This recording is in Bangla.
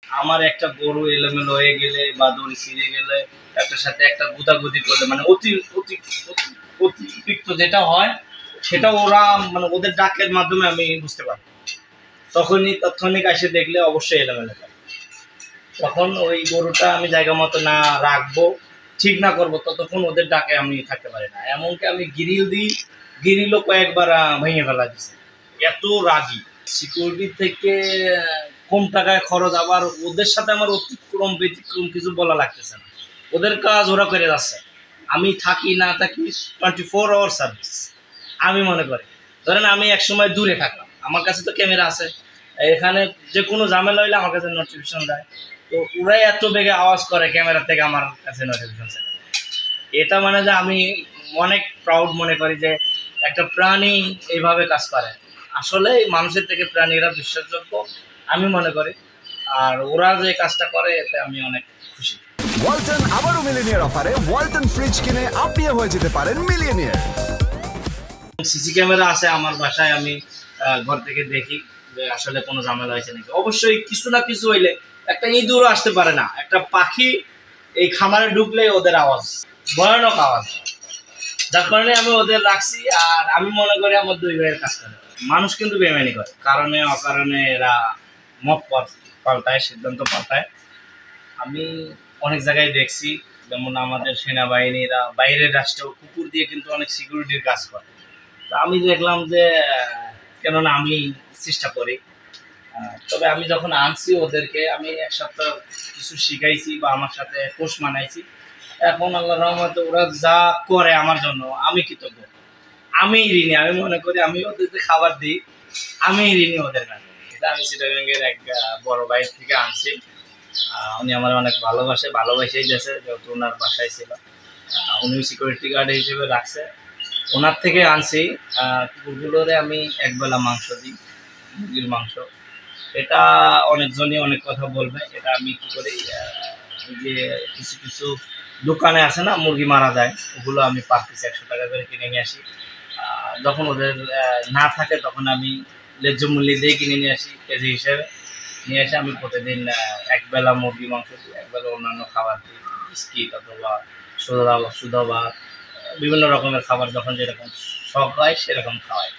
আমার একটা গরু এলোমেলো হয়ে গেলে বা দড়ি ছিঁড়ে গেলে একটার সাথে একটা গুদাগুদি করলে মানে অতি অতি অতিরিক্ত যেটা হয় সেটা ওরা মানে ওদের ডাকের মাধ্যমে আমি বুঝতে পারি। তখনই তাৎক্ষণিক এসে দেখলে অবশ্যই এলোমেলো হয়। তখন ওই গরুটা আমি জায়গা মতো না রাখবো, ঠিক না করবো, ততক্ষণ ওদের ডাকে আমি থাকতে পারি না। এমনকি আমি গ্রিল দিই, গ্রিলও কয়েকবার ভেঙে ফেলা দিচ্ছে, এত রাগী। সিকিউরিটি থেকে কম টাকায় খরচ, আবার ওদের সাথে আমার অতিক্রম ব্যতিক্রম কিছু বলা লাগতেছে না। ওদের কাজ ওরা করে যাচ্ছে, আমি থাকি না থাকি 24 আওয়ার সার্ভিস। আমি মনে করি ধরেন আমি একসময় দূরে থাকলাম, আমার কাছে তো ক্যামেরা আছে, এখানে যে কোনো ঝামেলা হইলে আমার কাছে নোটিফিকেশন দেয়। তো ওরাই এত বেগে আওয়াজ করে ক্যামেরা থেকে আমার কাছে নোটিফিকেশন চলে যায়। এটা মানে যে আমি অনেক প্রাউড মনে করি যে একটা প্রাণী এইভাবে কাজ করে। আসলে মানুষের থেকে প্রাণীরা বিশ্বাসযোগ্য আমি মনে করি, আর ওরা যে কাজটা করে এতে আমি অনেক খুশি। ওয়ালটন আবারও মিলিনিয়ার অফারে ওয়ালটন ফ্রিজ কিনে আপনিও হয়ে যেতে পারেন মিলিয়নিয়ার। সিসি ক্যামেরা আছে আমার বাসায়, আমি ঘর থেকে দেখি যে আসলে কোনো ঝামেলা হয়েছে নাকি। অবশ্যই কিছু না কিছু হইলে একটা ইঁদুরও আসতে পারে না, একটা পাখি এই খামারে ঢুকলেই ওদের আওয়াজ, ভয়ানক আওয়াজ, যার কারণে আমি ওদের রাখছি। আর আমি মনে করি আমার দুই ভাইয়ের কাজ করে। মানুষ কিন্তু বেমানি করে, কারণে অকারণে এরা মত পাল্টায়, সিদ্ধান্ত পাল্টায়। আমি অনেক জায়গায় দেখছি, যেমন আমাদের সেনাবাহিনীরা বাইরের রাষ্ট্রেও কুকুর দিয়ে কিন্তু অনেক সিকিউরিটির কাজ করে। তো আমি দেখলাম যে কেননা আমি চেষ্টা করি। তবে আমি যখন আনছি ওদেরকে, আমি এক সপ্তাহ কিছু শিখাইছি বা আমার সাথে কোর্স মানাইছি। এখন আল্লাহর রহমতে ওরা যা করে আমার জন্য আমি কৃতজ্ঞ, আমি ঋণী। আমি মনে করি আমি ওদেরকে খাবার দিই, আমি ঋণী ওদের কাছে। এটা আমি চিটাগাঙ্গের এক বড় ভাইয়ের থেকে আনছি। উনি আমার অনেক ভালোবাসেই দিয়েছে, যেহেতু ওনার বাসায় ছিল। উনি সিকিউরিটি গার্ড হিসেবে রাখছে, ওনার থেকে আনছি। কুকুরগুলোরে আমি একবেলা মাংস দিই, মুরগির মাংস। এটা অনেকজনই অনেক কথা বলবে, এটা আমি কী করি, যে কিছু কিছু দোকানে আছে না মুরগি মারা যায়, ওগুলো আমি পার পিস 100 টাকা করে কিনে নিয়ে আসি। যখন ওদের না থাকে তখন আমি ন্যায্য মূল্যে দিয়ে কিনে নিয়ে আসি, কেজি হিসেবে নিয়ে এসে আমি প্রতিদিন একবেলা মুরগি মাংস দিই, একবেলা অন্যান্য খাবার দিই, বিস্কিট অথবা সুধা বা বিভিন্ন রকমের খাবার যখন যেরকম শখ হয় সেরকম খাওয়াই।